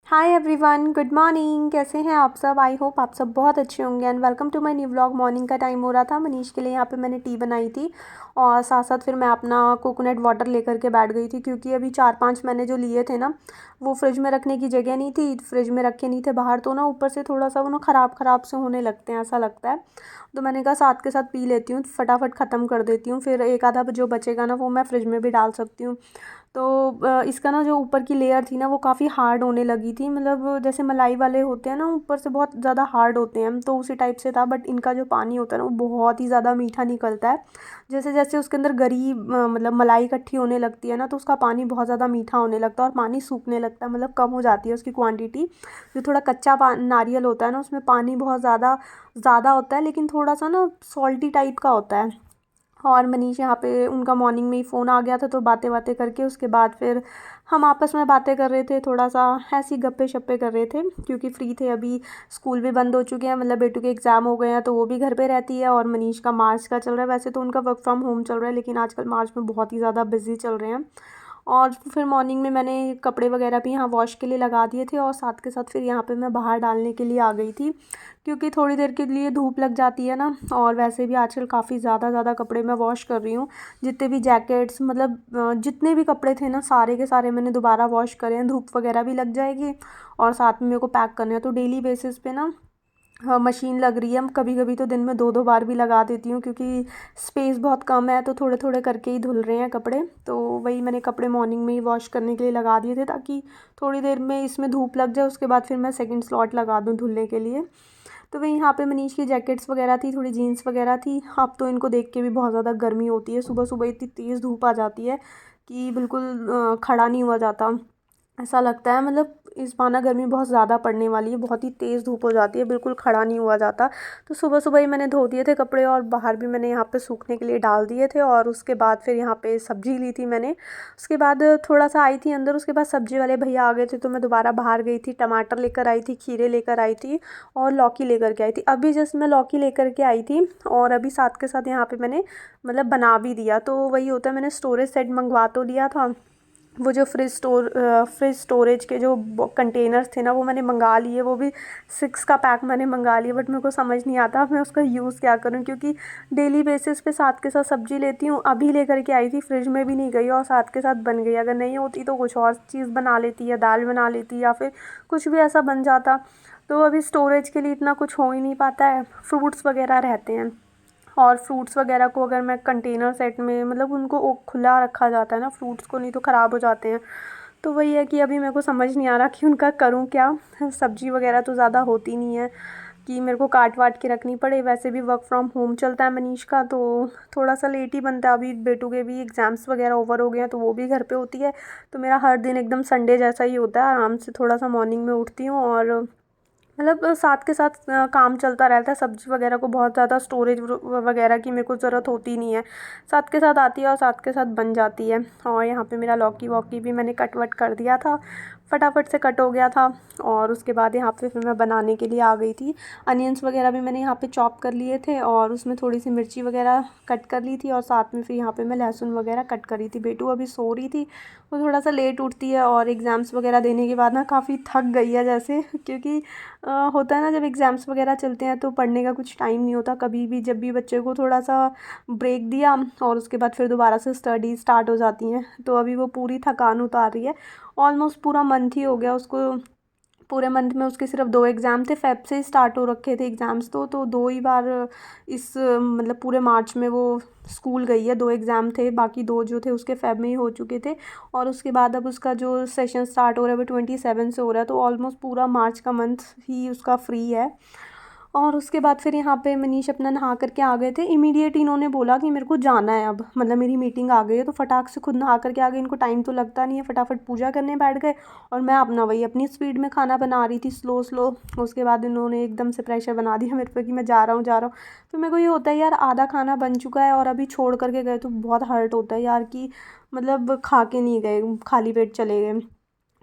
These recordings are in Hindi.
Hi everyone, good morning. कैसे हैं आप सब? आई होप आप सब बहुत अच्छे होंगे and welcome to my new vlog. Morning का टाइम हो रहा था, मनीष के लिए यहाँ पे मैंने टी बनाई थी और साथ साथ फिर मैं अपना कोकोनट वाटर लेकर के बैठ गई थी क्योंकि अभी 4-5 मैंने जो लिए थे ना, वो फ्रिज में रखने की जगह नहीं थी, फ्रिज में रखे नहीं थे बाहर, तो ना ऊपर से थोड़ा सा वो ना ख़राब ख़राब से होने लगते हैं, ऐसा लगता है। तो मैंने कहा साथ के साथ पी लेती हूँ, फटाफट ख़त्म कर देती हूँ, फिर एक आधा जो बचेगा ना वो मैं फ्रिज में भी डाल सकती हूँ। तो इसका ना जो ऊपर की लेयर थी ना वो काफ़ी हार्ड होने लगी थी, मतलब जैसे मलाई वाले होते हैं ना ऊपर से बहुत ज़्यादा हार्ड होते हैं, तो उसी टाइप से था। बट इनका जो पानी होता है ना वो बहुत ही ज़्यादा मीठा निकलता है। जैसे जैसे उसके अंदर गरी मतलब मलाई इकट्ठी होने लगती है ना, तो उसका पानी बहुत ज़्यादा मीठा होने लगता है और पानी सूखने लगता है, मतलब कम हो जाती है उसकी क्वांटिटी। जो थोड़ा कच्चा नारियल होता है ना उसमें पानी बहुत ज़्यादा ज़्यादा होता है, लेकिन थोड़ा सा ना सॉल्टी टाइप का होता है। और मनीष यहाँ पे उनका मॉर्निंग में ही फ़ोन आ गया था, तो बातें बातें करके उसके बाद फिर हम आपस में बातें कर रहे थे, थोड़ा सा ऐसी गप्पे शप्पे कर रहे थे क्योंकि फ्री थे। अभी स्कूल भी बंद हो चुके हैं, मतलब बेटू के एग्ज़ाम हो गए हैं, तो वो भी घर पे रहती है। और मनीष का मार्च का चल रहा है, वैसे तो उनका वर्क फ्रॉम होम चल रहा है, लेकिन आजकल मार्च में बहुत ही ज़्यादा बिजी चल रहे हैं। और फिर मॉर्निंग में मैंने कपड़े वगैरह भी यहाँ वॉश के लिए लगा दिए थे और साथ के साथ फिर यहाँ पे मैं बाहर डालने के लिए आ गई थी क्योंकि थोड़ी देर के लिए धूप लग जाती है ना। और वैसे भी आजकल काफ़ी ज़्यादा कपड़े मैं वॉश कर रही हूँ, जितने भी जैकेट्स मतलब जितने भी कपड़े थे ना सारे के सारे मैंने दोबारा वॉश करे हैं। धूप वगैरह भी लग जाएगी और साथ में मेरे को पैक करने हैं, तो डेली बेसिस पे ना हाँ मशीन लग रही है। कभी कभी तो दिन में दो दो बार भी लगा देती हूँ क्योंकि स्पेस बहुत कम है, तो थोड़े थोड़े करके ही धुल रहे हैं कपड़े। तो वही मैंने कपड़े मॉर्निंग में ही वॉश करने के लिए लगा दिए थे ताकि थोड़ी देर में इसमें धूप लग जाए, उसके बाद फिर मैं सेकंड स्लॉट लगा दूँ धुलने के लिए। तो वही यहाँ पे मनीष की जैकेट्स वगैरह थी, थोड़ी जीन्स वगैरह थी। अब तो इनको देख के भी बहुत ज़्यादा गर्मी होती है, सुबह सुबह इतनी तेज़ धूप आ जाती है कि बिल्कुल खड़ा नहीं हुआ जाता, ऐसा लगता है। मतलब इस बार ना गर्मी बहुत ज़्यादा पड़ने वाली है, बहुत ही तेज़ धूप हो जाती है, बिल्कुल खड़ा नहीं हुआ जाता। तो सुबह सुबह ही मैंने धो दिए थे कपड़े और बाहर भी मैंने यहाँ पे सूखने के लिए डाल दिए थे। और उसके बाद फिर यहाँ पे सब्ज़ी ली थी मैंने, उसके बाद थोड़ा सा आई थी अंदर, उसके बाद सब्ज़ी वाले भैया आ गए थे तो मैं दोबारा बाहर गई थी। टमाटर लेकर आई थी, खीरे लेकर आई थी और लौकी लेकर के आई थी। अभी जस्ट मैं लौकी लेकर के आई थी और अभी साथ के साथ यहाँ पे मैंने मतलब बना भी दिया। तो वही होता है, मैंने स्टोरेज सेट मंगवा तो लिया था, वो जो फ्रिज स्टोरेज के जो कंटेनर्स थे ना वो मैंने मंगा लिए, वो भी 6 का पैक मैंने मंगा लिया। बट मेरे को समझ नहीं आता मैं उसका यूज़ क्या करूँ क्योंकि डेली बेसिस पे साथ के साथ सब्ज़ी लेती हूँ। अभी लेकर के आई थी, फ्रिज में भी नहीं गई और साथ के साथ बन गई। अगर नहीं होती तो कुछ और चीज़ बना लेती या दाल बना लेती या फिर कुछ भी ऐसा बन जाता। तो अभी स्टोरेज के लिए इतना कुछ हो ही नहीं पाता है। फ्रूट्स वगैरह रहते हैं और फ्रूट्स वगैरह को अगर मैं कंटेनर सेट में मतलब उनको खुला रखा जाता है ना फ्रूट्स को, नहीं तो ख़राब हो जाते हैं। तो वही है कि अभी मेरे को समझ नहीं आ रहा कि उनका करूँ क्या। सब्ज़ी वगैरह तो ज़्यादा होती नहीं है कि मेरे को काट वाट के रखनी पड़े, वैसे भी वर्क फ्रॉम होम चलता है मनीष का, तो थोड़ा सा लेट ही बनता है। अभी बेटू के भी एग्ज़ाम्स वगैरह ओवर हो गए हैं तो वो भी घर पे होती है, तो मेरा हर दिन एकदम संडे जैसा ही होता है। आराम से थोड़ा सा मॉर्निंग में उठती हूँ और मतलब साथ के साथ काम चलता रहता है। सब्ज़ी वगैरह को बहुत ज़्यादा स्टोरेज वगैरह की मेरे को ज़रूरत होती नहीं है, साथ के साथ आती है और साथ के साथ बन जाती है। और यहाँ पे मेरा लौकी वॉकी भी मैंने कट वट कर दिया था, फटाफट से कट हो गया था। और उसके बाद यहाँ पे फिर मैं बनाने के लिए आ गई थी। अनियंस वगैरह भी मैंने यहाँ पे चॉप कर लिए थे और उसमें थोड़ी सी मिर्ची वगैरह कट कर ली थी और साथ में फिर यहाँ पे मैं लहसुन वगैरह कट करी थी। बेटू अभी सो रही थी, वो थोड़ा सा लेट उठती है और एग्ज़ाम्स वगैरह देने के बाद ना काफ़ी थक गई है जैसे, क्योंकि होता है ना जब एग्ज़ाम्स वगैरह चलते हैं तो पढ़ने का कुछ टाइम नहीं होता। कभी भी जब भी बच्चे को थोड़ा सा ब्रेक दिया और उसके बाद फिर दोबारा से स्टडी स्टार्ट हो जाती हैं, तो अभी वो पूरी थकान उतार रही है। ऑलमोस्ट पूरा मंथ ही हो गया उसको, पूरे मंथ में उसके सिर्फ 2 एग्ज़ाम थे, फ़ेब से ही स्टार्ट हो रखे थे एग्ज़ाम्स, तो 2 ही बार इस मतलब पूरे मार्च में वो स्कूल गई है। 2 एग्ज़ाम थे, बाकी 2 जो थे उसके फ़ेब में ही हो चुके थे। और उसके बाद अब उसका जो सेशन स्टार्ट हो रहा है वो 27 से हो रहा है, तो ऑलमोस्ट पूरा मार्च का मंथ ही उसका फ्री है। और उसके बाद फिर यहाँ पे मनीष अपना नहा करके आ गए थे। इमीडिएट इन्होंने बोला कि मेरे को जाना है अब, मतलब मेरी मीटिंग आ गई है, तो फटाक से खुद नहा करके आ गए। इनको टाइम तो लगता नहीं है, फटाफट पूजा करने बैठ गए और मैं अपना वही अपनी स्पीड में खाना बना रही थी, स्लो स्लो। उसके बाद इन्होंने एकदम से प्रेशर बना दिया मेरे पे कि मैं जा रहा हूँ जा रहा हूँ। तो मेरे को ये होता है यार, आधा खाना बन चुका है और अभी छोड़ करके गए तो बहुत हर्ट होता है यार कि मतलब खा के नहीं गए, खाली पेट चले गए।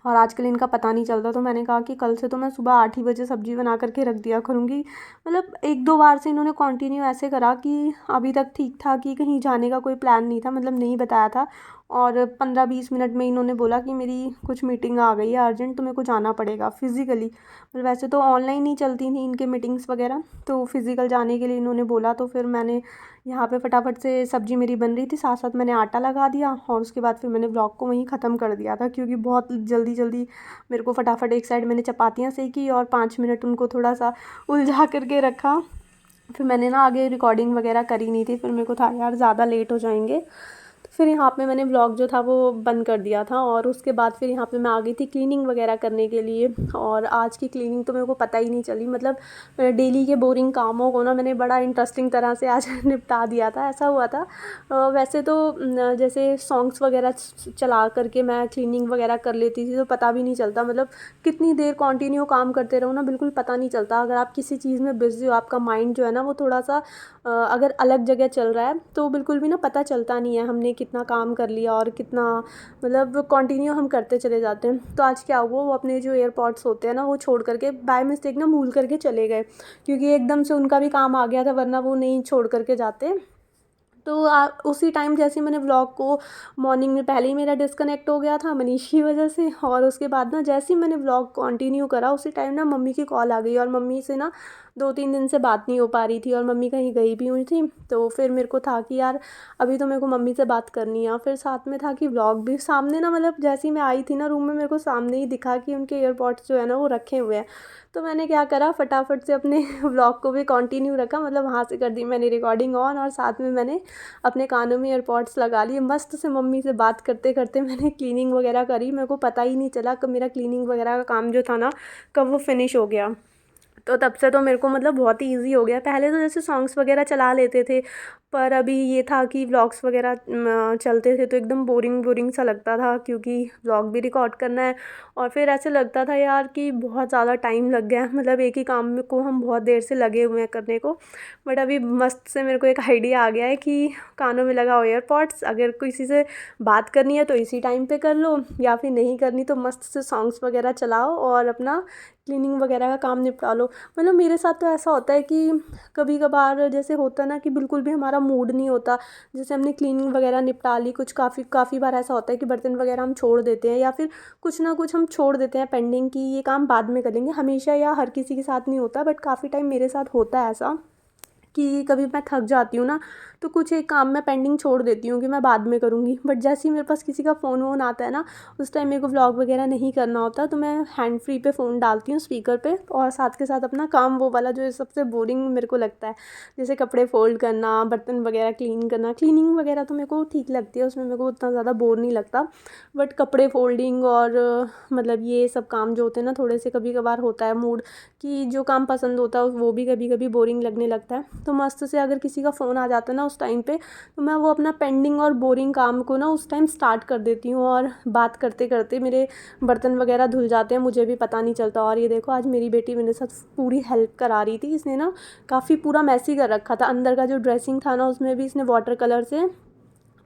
और आजकल इनका पता नहीं चलता, तो मैंने कहा कि कल से तो मैं सुबह 8 ही बजे सब्ज़ी बना करके रख दिया करूँगी। मतलब 1-2 बार से इन्होंने कंटिन्यू ऐसे करा कि अभी तक ठीक था कि कहीं जाने का कोई प्लान नहीं था, मतलब नहीं बताया था। और 15-20 मिनट में इन्होंने बोला कि मेरी कुछ मीटिंग आ गई है अर्जेंट, तो मेरे को जाना पड़ेगा फिज़िकली। मतलब वैसे तो ऑनलाइन ही चलती थी इनके मीटिंग्स वगैरह, तो फिज़िकल जाने के लिए इन्होंने बोला। तो फिर मैंने यहाँ पे फटाफट से सब्ज़ी मेरी बन रही थी, साथ साथ मैंने आटा लगा दिया और उसके बाद फिर मैंने व्लॉग को वहीं ख़त्म कर दिया था, क्योंकि बहुत जल्दी जल्दी मेरे को फटाफट एक साइड मैंने चपातियाँ सेकी और 5 मिनट उनको थोड़ा सा उलझा करके रखा। फिर मैंने ना आगे रिकॉर्डिंग वगैरह करी नहीं थी, फिर मेरे को था यार ज़्यादा लेट हो जाएंगे, तो फिर यहाँ पे मैंने व्लॉग जो था वो बंद कर दिया था। और उसके बाद फिर यहाँ पे मैं आ गई थी क्लीनिंग वगैरह करने के लिए। और आज की क्लीनिंग तो मेरे को पता ही नहीं चली, मतलब डेली के बोरिंग कामों को ना मैंने बड़ा इंटरेस्टिंग तरह से आज निपटा दिया था। ऐसा हुआ था वैसे तो जैसे सॉन्ग्स वगैरह चला करके मैं क्लीनिंग वगैरह कर लेती थी, तो पता भी नहीं चलता, मतलब कितनी देर कंटिन्यू काम करते रहो ना बिल्कुल पता नहीं चलता। अगर आप किसी चीज़ में बिज़ी हो, आपका माइंड जो है ना वो थोड़ा सा अगर अलग जगह चल रहा है, तो बिल्कुल भी ना पता चलता नहीं है हमने कितना काम कर लिया और कितना, मतलब कंटिन्यू हम करते चले जाते हैं। तो आज क्या हुआ, वो अपने जो एयरपॉड्स होते हैं ना वो छोड़ करके बाय मिस्टेक ना भूल करके चले गए, क्योंकि एकदम से उनका भी काम आ गया था, वरना वो नहीं छोड़ करके जाते। तो उसी टाइम जैसे ही मैंने व्लॉग को मॉर्निंग में पहले ही मेरा डिस्कनेक्ट हो गया था मनीष की वजह से, और उसके बाद ना जैसे ही मैंने व्लॉग कंटिन्यू करा उसी टाइम ना मम्मी की कॉल आ गई, और मम्मी से ना 2-3 दिन से बात नहीं हो पा रही थी, और मम्मी कहीं गई भी हुई थी। तो फिर मेरे को था कि यार अभी तो मेरे को मम्मी से बात करनी है, फिर साथ में था कि व्लॉग भी सामने ना, मतलब जैसे ही मैं आई थी ना रूम में मेरे को सामने ही दिखा कि उनके एयरपॉड्स जो है ना वो रखे हुए हैं। तो मैंने क्या करा, फटाफट से अपने व्लॉग को भी कंटिन्यू रखा, मतलब वहाँ से कर दी मैंने रिकॉर्डिंग ऑन, और साथ में मैंने अपने कानों में एयरपॉड्स लगा लिए। मस्त से मम्मी से बात करते करते मैंने क्लीनिंग वगैरह करी, मेरे को पता ही नहीं चला कब मेरा क्लीनिंग वगैरह का काम जो था ना कब वो फिनिश हो गया। तो तब से तो मेरे को मतलब बहुत ही ईज़ी हो गया। पहले तो जैसे सॉन्ग्स वगैरह चला लेते थे, पर अभी ये था कि व्लॉग्स वगैरह चलते थे तो एकदम बोरिंग बोरिंग सा लगता था, क्योंकि व्लॉग भी रिकॉर्ड करना है, और फिर ऐसे लगता था यार कि बहुत ज़्यादा टाइम लग गया है, मतलब एक ही काम में को हम बहुत देर से लगे हुए हैं करने को। बट अभी मस्त से मेरे को एक आइडिया आ गया है कि कानों में लगाओ एयरपॉड्स, अगर किसी से बात करनी है तो इसी टाइम पे कर लो, या फिर नहीं करनी तो मस्त से सॉन्ग्स वगैरह चलाओ और अपना क्लीनिंग वगैरह का काम निपटा लो। मतलब मेरे साथ तो ऐसा होता है कि कभी कभार जैसे होता है ना कि बिल्कुल भी हमारा मूड नहीं होता, जैसे हमने क्लीनिंग वगैरह निपटा ली, कुछ काफ़ी काफ़ी बार ऐसा होता है कि बर्तन वगैरह हम छोड़ देते हैं, या फिर कुछ ना कुछ हम छोड़ देते हैं पेंडिंग कि ये काम बाद में करेंगे। हमेशा या हर किसी के साथ नहीं होता, बट काफ़ी टाइम मेरे साथ होता है ऐसा कि कभी मैं थक जाती हूँ ना, तो कुछ एक काम मैं पेंडिंग छोड़ देती हूँ कि मैं बाद में करूँगी। बट जैसे ही मेरे पास किसी का फ़ोन वोन आता है ना, उस टाइम मेरे को व्लॉग वगैरह नहीं करना होता, तो मैं हैंड फ्री पे फ़ोन डालती हूँ स्पीकर पे, और साथ के साथ अपना काम वो वाला जो सबसे बोरिंग मेरे को लगता है, जैसे कपड़े फोल्ड करना, बर्तन वगैरह क्लीन करना। क्लीनिंग वगैरह तो मेरे को ठीक लगती है, उसमें मेरे को उतना ज़्यादा बोर नहीं लगता। बट कपड़े फोल्डिंग और मतलब ये सब काम जो होते हैं ना, थोड़े से कभी कभार होता है मूड कि जो काम पसंद होता है वो भी कभी कभी बोरिंग लगने लगता है। तो मस्त से अगर किसी का फ़ोन आ जाता है ना उस टाइम पे, तो मैं वो अपना पेंडिंग और बोरिंग काम को ना उस टाइम स्टार्ट कर देती हूँ, और बात करते करते मेरे बर्तन वगैरह धुल जाते हैं, मुझे भी पता नहीं चलता। और ये देखो आज मेरी बेटी मेरे साथ पूरी हेल्प करा रही थी, इसने ना काफ़ी पूरा मैसी कर रखा था, अंदर का जो ड्रेसिंग था ना उसमें भी इसने वाटर कलर से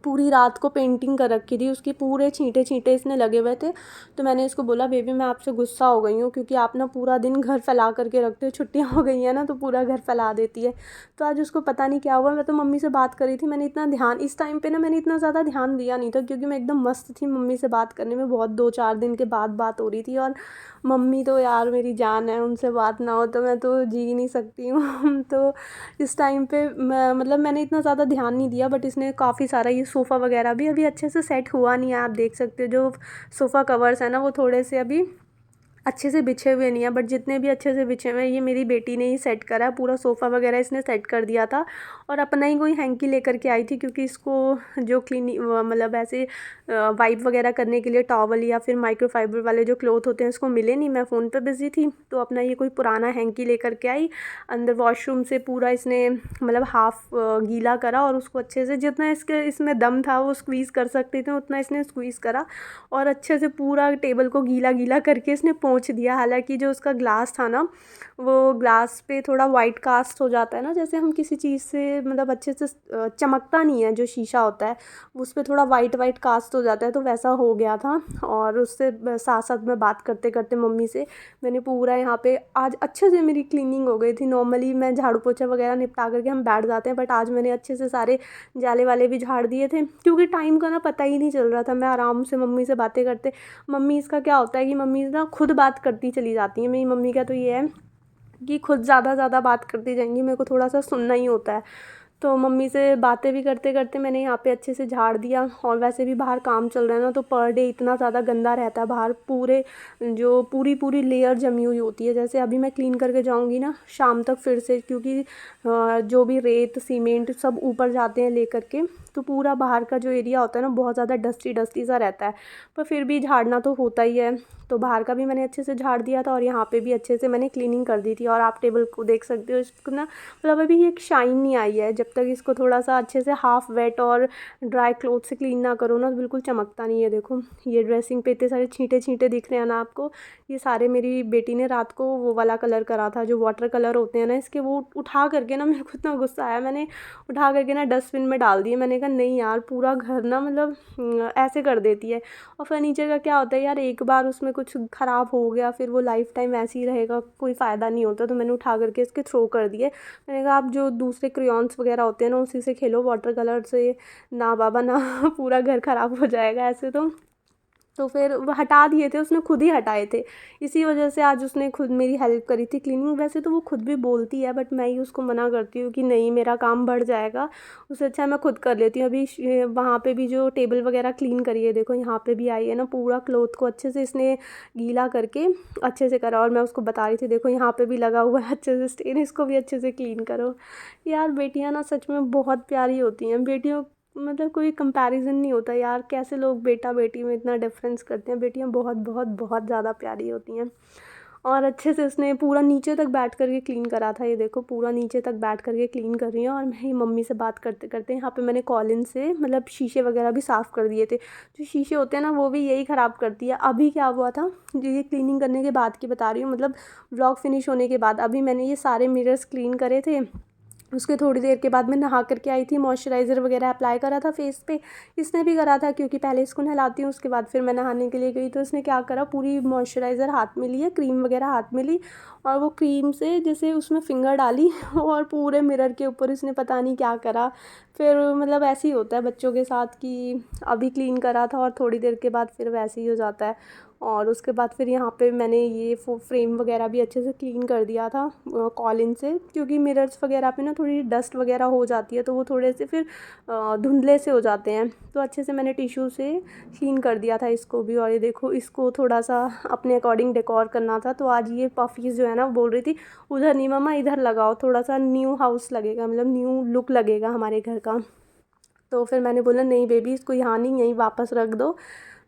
पूरी रात को पेंटिंग कर रखी थी, उसकी पूरे छींटे छींटे इसने लगे हुए थे। तो मैंने इसको बोला बेबी मैं आपसे गुस्सा हो गई हूँ, क्योंकि आप ना पूरा दिन घर फैला करके रखते हो, छुट्टियाँ हो गई हैं ना तो पूरा घर फैला देती है। तो आज उसको पता नहीं क्या हुआ, मैं तो मम्मी से बात करी थी, मैंने इतना ध्यान इस टाइम पे ना मैंने इतना ज़्यादा ध्यान दिया नहीं था, क्योंकि मैं एकदम मस्त थी मम्मी से बात करने में, बहुत 2-4 दिन के बाद बात हो रही थी। और मम्मी तो यार मेरी जान है, उनसे बात ना हो तो मैं तो जी नहीं सकती हूँ। तो इस टाइम पे मतलब मैंने इतना ज़्यादा ध्यान नहीं दिया, बट इसने काफ़ी सारा ये सोफ़ा वगैरह भी अभी अच्छे से सेट हुआ नहीं है, आप देख सकते हो जो सोफ़ा कवर्स है ना वो थोड़े से अभी अच्छे से बिछे हुए नहीं है, बट जितने भी अच्छे से बिछे हुए हैं ये मेरी बेटी ने ही सेट करा है। पूरा सोफ़ा वगैरह इसने सेट कर दिया था, और अपना ही कोई हैंकी लेकर के आई थी, क्योंकि इसको जो मतलब ऐसे वाइप वगैरह करने के लिए टॉवल या फिर माइक्रोफाइबर वाले जो क्लोथ होते हैं इसको मिले नहीं, मैं फ़ोन पे बिज़ी थी, तो अपना ये कोई पुराना हैंकी लेकर के आई। अंदर वॉशरूम से पूरा इसने मतलब हाफ़ गीला करा, और उसको अच्छे से जितना इसके इसमें दम था वो स्क्वीज़ कर सकते थे उतना इसने स्क्वीज़ करा, और अच्छे से पूरा टेबल को गीला गीला करके इसने पोंछ पोंछ दिया। हालांकि जो उसका ग्लास था ना, वो ग्लास पे थोड़ा वाइट कास्ट हो जाता है ना, जैसे हम किसी चीज़ से मतलब अच्छे से चमकता नहीं है, जो शीशा होता है उस पर थोड़ा वाइट वाइट कास्ट हो जाता है, तो वैसा हो गया था। और उससे साथ साथ में बात करते करते मम्मी से मैंने पूरा यहाँ पे आज अच्छे से मेरी क्लीनिंग हो गई थी। नॉर्मली मैं झाड़ू पोछा वगैरह निपटा करके हम बैठ जाते हैं, बट आज मैंने अच्छे से सारे जाले वाले भी झाड़ दिए थे, क्योंकि टाइम का ना पता ही नहीं चल रहा था। मैं आराम से मम्मी से बातें करते, मम्मी इसका क्या होता है कि मम्मी ना खुद बात करती चली जाती है। मेरी मम्मी का तो ये है कि खुद ज़्यादा ज़्यादा बात करती जाएंगी, मेरे को थोड़ा सा सुनना ही होता है। तो मम्मी से बातें भी करते करते मैंने यहाँ पे अच्छे से झाड़ दिया। और वैसे भी बाहर काम चल रहा है ना, तो पर डे इतना ज़्यादा गंदा रहता है बाहर, पूरे जो पूरी पूरी लेयर जमी हुई होती है। जैसे अभी मैं क्लीन करके जाऊँगी ना शाम तक फिर से, क्योंकि जो भी रेत सीमेंट सब ऊपर जाते हैं लेकर के, तो पूरा बाहर का जो एरिया होता है ना बहुत ज़्यादा डस्टी डस्टी सा रहता है। पर फिर भी झाड़ना तो होता ही है, तो बाहर का भी मैंने अच्छे से झाड़ दिया था और यहाँ पे भी अच्छे से मैंने क्लीनिंग कर दी थी। और आप टेबल को देख सकते हो, इसको ना मतलब अभी एक शाइन नहीं आई है। जब तक इसको थोड़ा सा अच्छे से हाफ़ वेट और ड्राई क्लोथ से क्लीन ना करो ना, तो बिल्कुल चमकता नहीं है। देखो ये ड्रेसिंग पे इतने सारे छींटे छींटे दिख रहे हैं ना आपको, ये सारे मेरी बेटी ने रात को वो वाला कलर करा था, जो वाटर कलर होते हैं ना इसके, वो उठा करके ना, मेरे को इतना गुस्सा आया, मैंने उठा करके ना डस्टबिन में डाल दिए। मैंने कहा नहीं यार, पूरा घर ना मतलब ऐसे कर देती है। और फर्नीचर का क्या होता है यार, एक बार उसमें कुछ ख़राब हो गया फिर वो लाइफ टाइम ऐसे ही रहेगा, कोई फ़ायदा नहीं होता। तो मैंने उठा करके इसके थ्रो कर दिए। मैंने कहा आप जो दूसरे क्रेयॉन्स वगैरह होते हैं ना उसी से खेलो, वाटर कलर से ना बाबा ना पूरा घर ख़राब हो जाएगा ऐसे तो फिर वो हटा दिए थे, उसने खुद ही हटाए थे। इसी वजह से आज उसने खुद मेरी हेल्प करी थी क्लीनिंग। वैसे तो वो खुद भी बोलती है, बट मैं ही उसको मना करती हूँ कि नहीं मेरा काम बढ़ जाएगा, उससे अच्छा मैं खुद कर लेती हूँ। अभी वहाँ पे भी जो टेबल वगैरह क्लीन करी है, देखो यहाँ पे भी आई है ना, पूरा क्लोथ को अच्छे से इसने गीला करके अच्छे से करा। और मैं उसको बता रही थी देखो यहाँ पे भी लगा हुआ है अच्छे से स्टेन, इसको भी अच्छे से क्लीन करो। यार बेटियाँ ना सच में बहुत प्यारी होती हैं। बेटियों मतलब कोई कंपैरिजन नहीं होता यार, कैसे लोग बेटा बेटी में इतना डिफरेंस करते हैं। बेटियां बहुत बहुत बहुत ज़्यादा प्यारी होती हैं। और अच्छे से उसने पूरा नीचे तक बैठ करके क्लीन करा था। ये देखो पूरा नीचे तक बैठ करके क्लीन कर रही है। और मैं ही मम्मी से बात करते करते यहाँ पे मैंने कॉलिन से मतलब शीशे वगैरह भी साफ़ कर दिए थे। जो शीशे होते हैं ना वो भी यही ख़राब करती है। अभी क्या हुआ था, जो ये क्लीनिंग करने के बाद की बता रही हूँ, मतलब व्लॉग फिनिश होने के बाद अभी मैंने ये सारे मिरर्स क्लीन करे थे। उसके थोड़ी देर के बाद मैं नहा करके आई थी, मॉइस्चराइज़र वगैरह अप्लाई करा था फेस पे। इसने भी करा था, क्योंकि पहले इसको नहलाती हूँ उसके बाद फिर मैं नहाने के लिए गई। तो इसने क्या करा, पूरी मॉइस्चराइज़र हाथ में लिया, क्रीम वगैरह हाथ में ली, और वो क्रीम से जैसे उसमें फिंगर डाली और पूरे मिरर के ऊपर इसने पता नहीं क्या करा। फिर मतलब ऐसे ही होता है बच्चों के साथ कि अभी क्लीन करा था और थोड़ी देर के बाद फिर वैसे ही हो जाता है। और उसके बाद फिर यहाँ पे मैंने ये फ्रेम वगैरह भी अच्छे से क्लीन कर दिया था कॉलिन से, क्योंकि मिरर्स वगैरह पे ना थोड़ी डस्ट वगैरह हो जाती है, तो वो थोड़े से फिर धुंधले से हो जाते हैं। तो अच्छे से मैंने टिश्यू से क्लीन कर दिया था इसको भी। और ये देखो इसको थोड़ा सा अपने अकॉर्डिंग डेकोर करना था, तो आज ये पफीज़ जो है ना बोल रही थी उधर नहीं मम्मा इधर लगाओ, थोड़ा सा न्यू हाउस लगेगा, मतलब न्यू लुक लगेगा हमारे घर का। तो फिर मैंने बोला नहीं बेबी, इसको यहाँ नहीं यहीं वापस रख दो।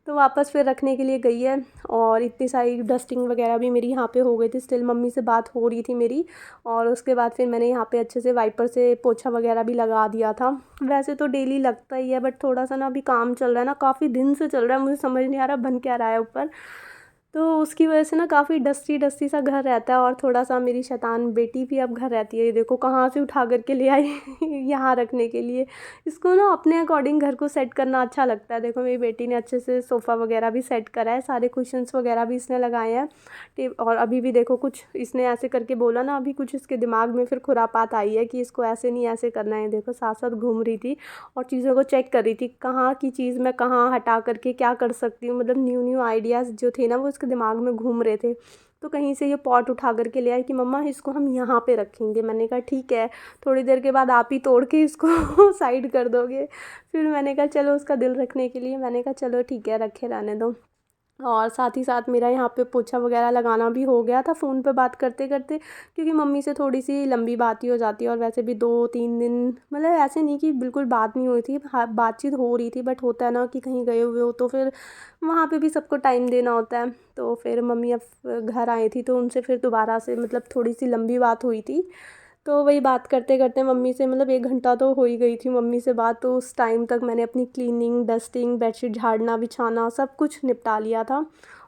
तो वापस फिर रखने के लिए गई है। और इतनी सारी डस्टिंग वगैरह भी मेरी यहाँ पे हो गई थी। स्टिल मम्मी से बात हो रही थी मेरी, और उसके बाद फिर मैंने यहाँ पे अच्छे से वाइपर से पोछा वगैरह भी लगा दिया था। वैसे तो डेली लगता ही है, बट थोड़ा सा ना अभी काम चल रहा है ना, काफ़ी दिन से चल रहा है, मुझे समझ नहीं आ रहा बन क्या रहा है ऊपर। तो उसकी वजह से ना काफ़ी डस्टी डस्टी सा घर रहता है। और थोड़ा सा मेरी शैतान बेटी भी अब घर रहती है। ये देखो कहाँ से उठा करके ले आई यहाँ रखने के लिए। इसको ना अपने अकॉर्डिंग घर को सेट करना अच्छा लगता है। देखो मेरी बेटी ने अच्छे से सोफ़ा वगैरह भी सेट करा है, सारे कुशन्स वगैरह भी इसने लगाए हैं। और अभी भी देखो कुछ इसने ऐसे करके बोला ना, अभी कुछ इसके दिमाग में फिर खुरापात आई है कि इसको ऐसे नहीं ऐसे करना है। देखो साथ साथ घूम रही थी और चीज़ों को चेक कर रही थी, कहाँ की चीज़ मैं कहाँ हटा करके क्या कर सकती हूँ। मतलब न्यू न्यू आइडियाज़ जो थे ना वो उसके दिमाग में घूम रहे थे। तो कहीं से ये पॉट उठा करके ले आई कि मम्मा इसको हम यहाँ पे रखेंगे। मैंने कहा ठीक है, थोड़ी देर के बाद आप ही तोड़ के इसको साइड कर दोगे। फिर मैंने कहा चलो, उसका दिल रखने के लिए मैंने कहा चलो ठीक है, रखे रहने दो। और साथ ही साथ मेरा यहाँ पे पोछा वगैरह लगाना भी हो गया था फ़ोन पे बात करते करते, क्योंकि मम्मी से थोड़ी सी लंबी बात ही हो जाती है। और वैसे भी 2-3 दिन मतलब ऐसे नहीं कि बिल्कुल बात नहीं हुई थी, हाँ बातचीत हो रही थी, बट होता है ना कि कहीं गए हुए हो तो फिर वहाँ पे भी सबको टाइम देना होता है। तो फिर मम्मी अब घर आई थी तो उनसे फिर दोबारा से मतलब थोड़ी सी लंबी बात हुई थी। तो वही बात करते करते मम्मी से मतलब 1 घंटा तो हो ही गई थी मम्मी से बात। तो उस टाइम तक मैंने अपनी क्लीनिंग, डस्टिंग, बेडशीट झाड़ना बिछाना सब कुछ निपटा लिया था।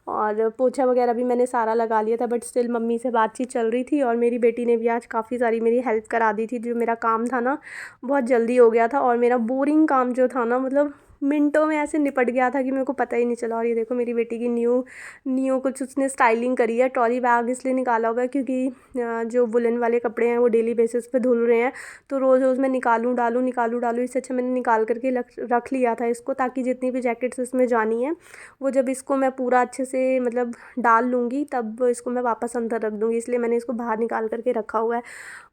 और पोछा वगैरह भी मैंने सारा लगा लिया था, बट स्टिल मम्मी से बातचीत चल रही थी। और मेरी बेटी ने भी आज काफ़ी सारी मेरी हेल्प करा दी थी। जो मेरा काम था ना बहुत जल्दी हो गया था, और मेरा बोरिंग काम जो था ना मतलब मिनटों में ऐसे निपट गया था कि मेरे को पता ही नहीं चला। और ये देखो मेरी बेटी की न्यू न्यू कुछ उसने स्टाइलिंग करी है। ट्रॉली बैग इसलिए निकाला हुआ है क्योंकि जो वुलन वाले कपड़े हैं वो डेली बेसिस पे धुल रहे हैं, तो रोज़ रोज़ मैं निकालूँ डालूँ, इससे अच्छा मैंने निकाल करके रख लिया था इसको, ताकि जितनी भी जैकेट्स इसमें जानी है वो जब इसको मैं पूरा अच्छे से मतलब डाल लूँगी तब इसको मैं वापस अंदर रख दूँगी, इसलिए मैंने इसको बाहर निकाल करके रखा हुआ है।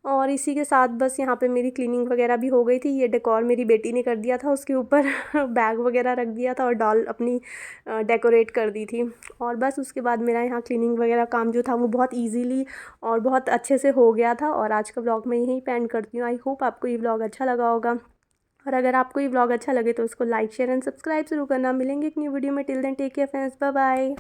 और इसी के साथ बस यहाँ पे मेरी क्लीनिंग वगैरह भी हो गई थी। ये डेकोर मेरी बेटी ने कर दिया था, उसके ऊपर बैग वगैरह रख दिया था और डॉल अपनी डेकोरेट कर दी थी। और बस उसके बाद मेरा यहाँ क्लीनिंग वगैरह काम जो था वो बहुत ईजीली और बहुत अच्छे से हो गया था। और आज का व्लॉग मैं यहीं पे एंड करती हूँ। आई होप आपको ये व्लॉग अच्छा लगा होगा, और अगर आपको ये व्लॉग अच्छा लगे तो उसको लाइक शेयर एंड सब्सक्राइब जरूर करना। मिलेंगे एक न्यू वीडियो में, till then take care friends, bye bye.